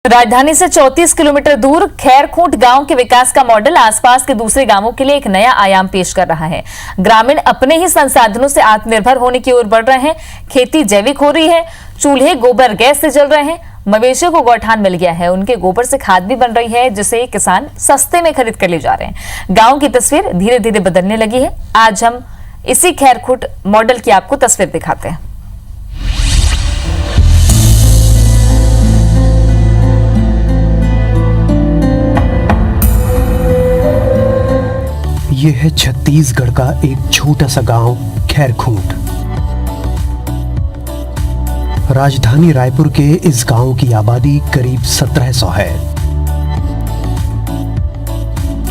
राजधानी से 34 किलोमीटर दूर खैरखूंट गांव के विकास का मॉडल आसपास के दूसरे गांवों के लिए एक नया आयाम पेश कर रहा है। ग्रामीण अपने ही संसाधनों से आत्मनिर्भर होने की ओर बढ़ रहे हैं। खेती जैविक हो रही है, चूल्हे गोबर गैस से जल रहे हैं, मवेशियों को गौठान मिल गया है, उनके गोबर से खाद भी बन रही है जिसे किसान सस्ते में खरीद कर ले जा रहे हैं। गाँव की तस्वीर धीरे धीरे बदलने लगी है। आज हम इसी खैरखूंट मॉडल की आपको तस्वीर दिखाते हैं। ये है छत्तीसगढ़ का एक छोटा सा गांव खैरखूंट। राजधानी रायपुर के इस गांव की आबादी करीब 1700 है।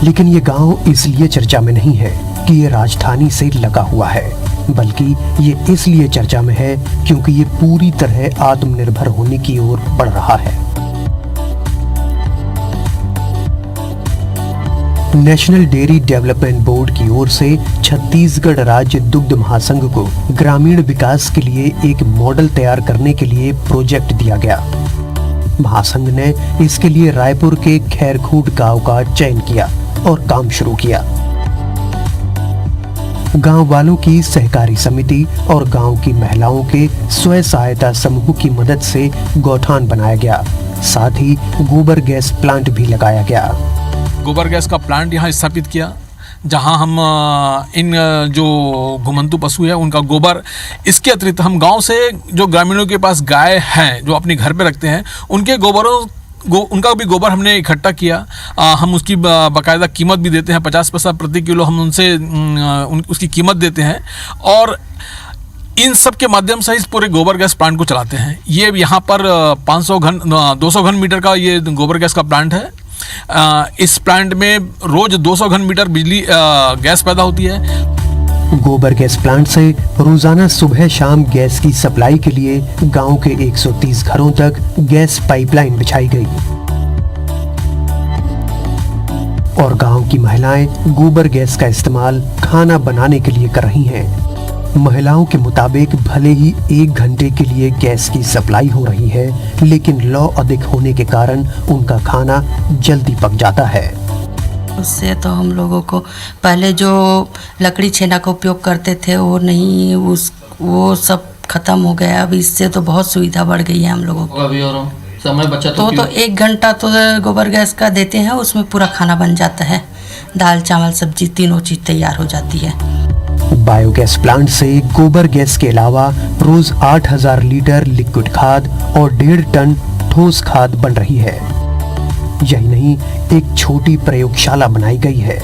लेकिन ये गांव इसलिए चर्चा में नहीं है कि ये राजधानी से लगा हुआ है, बल्कि ये इसलिए चर्चा में है क्योंकि ये पूरी तरह आत्मनिर्भर होने की ओर बढ़ रहा है। नेशनल डेयरी डेवलपमेंट बोर्ड की ओर से छत्तीसगढ़ राज्य दुग्ध महासंघ को ग्रामीण विकास के लिए एक मॉडल तैयार करने के लिए प्रोजेक्ट दिया गया। महासंघ ने इसके लिए रायपुर के खैरखूंट गांव का चयन किया और काम शुरू किया। गांव वालों की सहकारी समिति और गांव की महिलाओं के स्वयं सहायता समूह की मदद से गौठान बनाया गया। साथ ही गोबर गैस प्लांट भी लगाया गया। गोबर गैस का प्लांट यहाँ स्थापित किया, जहाँ हम इन जो घुमंतु पशु है उनका गोबर, इसके अतिरिक्त हम गांव से जो ग्रामीणों के पास गाय हैं जो अपने घर पे रखते हैं उनके उनका भी गोबर हमने इकट्ठा किया। हम उसकी बाकायदा कीमत भी देते हैं, 50 पैसा प्रति किलो हम उनसे उसकी कीमत देते हैं और इन सब के माध्यम से इस पूरे गोबर गैस प्लांट को चलाते हैं। ये यहाँ पर 200 घन मीटर का ये गोबर गैस का प्लांट है। इस प्लांट में रोज 200 घन मीटर बिजली गैस पैदा होती है। गोबर गैस प्लांट से रोजाना सुबह शाम गैस की सप्लाई के लिए गांव के 130 घरों तक गैस पाइपलाइन बिछाई गई और गांव की महिलाएं गोबर गैस का इस्तेमाल खाना बनाने के लिए कर रही हैं। महिलाओं के मुताबिक भले ही 1 घंटे के लिए गैस की सप्लाई हो रही है, लेकिन लौ अधिक होने के कारण उनका खाना जल्दी पक जाता है। उससे तो हम लोगों को पहले जो लकड़ी छेना का उपयोग करते थे वो सब खत्म हो गया। अब इससे तो बहुत सुविधा बढ़ गई है हम लोगों को। अभी और समय बचा तो 1 घंटा तो गोबर गैस का देते हैं, उसमें पूरा खाना बन जाता है। दाल चावल सब्जी तीनों चीज़ तैयार हो जाती है। बायोगैस प्लांट से गोबर गैस के अलावा रोज 8000 लीटर लिक्विड खाद और 1.5 टन ठोस खाद बन रही है। यही नहीं, एक छोटी प्रयोगशाला बनाई गई है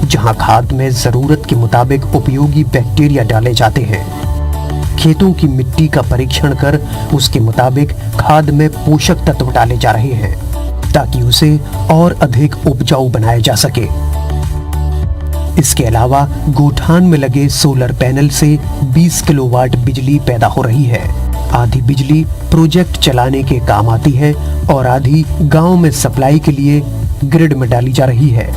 जहां खाद में जरूरत के मुताबिक उपयोगी बैक्टीरिया डाले जाते हैं। खेतों की मिट्टी का परीक्षण कर उसके मुताबिक खाद में पोषक तत्व डाले जा रहे हैं ताकि उसे और अधिक उपजाऊ बनाया जा सके। इसके अलावा गौठान में लगे सोलर पैनल से 20 किलोवाट बिजली पैदा हो रही है। आधी बिजली प्रोजेक्ट चलाने के काम आती है और आधी गांव में सप्लाई के लिए ग्रिड में डाली जा रही है।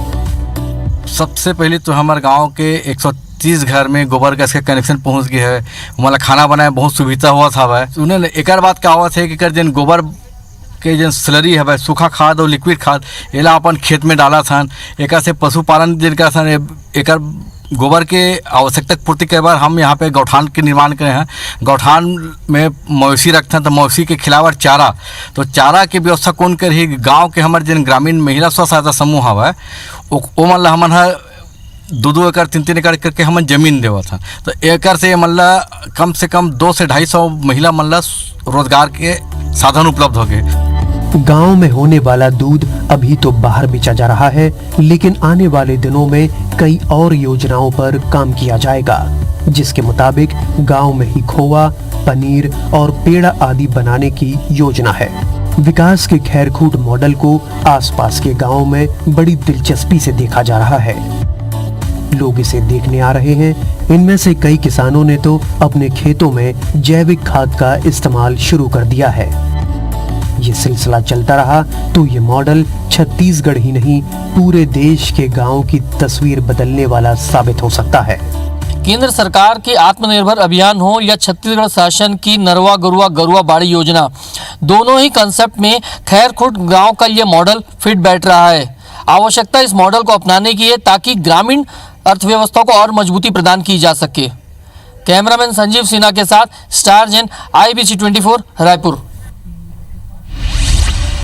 सबसे पहले तो हमारे गांव के 130 घर में गोबर गैस का कनेक्शन पहुंच गया है। हमारा खाना बनाए बहुत सुविधा हुआ था भाई। उन्हें एक बात का हुआ था कि जन गोबर के जन स्लरी है भाई, सूखा खाद और लिक्विड खाद एला अपन खेत में डाला था। एक से पशुपालन जिनका था एक गोबर के आवश्यकता पूर्ति के बाद हम यहाँ पे गौठान के निर्माण करे हैं। गौठान में मवेशी रखते हैं तो मवेशी के खिलाफ चारा, तो चारा की व्यवस्था कौन कर ही गाँव के हमारे जिन ग्रामीण महिला स्व सहायता समूह है वो मतलब हमन है 2-2 एकड़ 3-3 एकड़ करके हमन जमीन देवा था। तो एकड़ से मतलब कम से कम 200 से 250 महिला मतलब रोजगार के साधन उपलब्ध हो गए। गांव में होने वाला दूध अभी तो बाहर बेचा जा रहा है, लेकिन आने वाले दिनों में कई और योजनाओं पर काम किया जाएगा, जिसके मुताबिक गांव में ही खोवा, पनीर और पेड़ा आदि बनाने की योजना है। विकास के खैरखूंट मॉडल को आसपास के गांव में बड़ी दिलचस्पी से देखा जा रहा है। लोग इसे देखने आ रहे हैं। इनमें से कई किसानों ने तो अपने खेतों में जैविक खाद का इस्तेमाल शुरू कर दिया है। ये सिलसिला चलता रहा तो ये मॉडल छत्तीसगढ़ ही नहीं पूरे देश के गांव की तस्वीर बदलने वाला साबित हो सकता है। केंद्र सरकार की आत्मनिर्भर अभियान हो या छत्तीसगढ़ शासन की नरवा गरुआ गरुआ बाड़ी योजना, दोनों ही कंसेप्ट में खैरखुर्द गांव का ये मॉडल फिट बैठ रहा है। आवश्यकता इस मॉडल को अपनाने की है ताकि ग्रामीण अर्थव्यवस्था को और मजबूती प्रदान की जा सके। कैमरामैन संजीव सिन्हा के साथ स्टार जैन, IBC 24 रायपुर।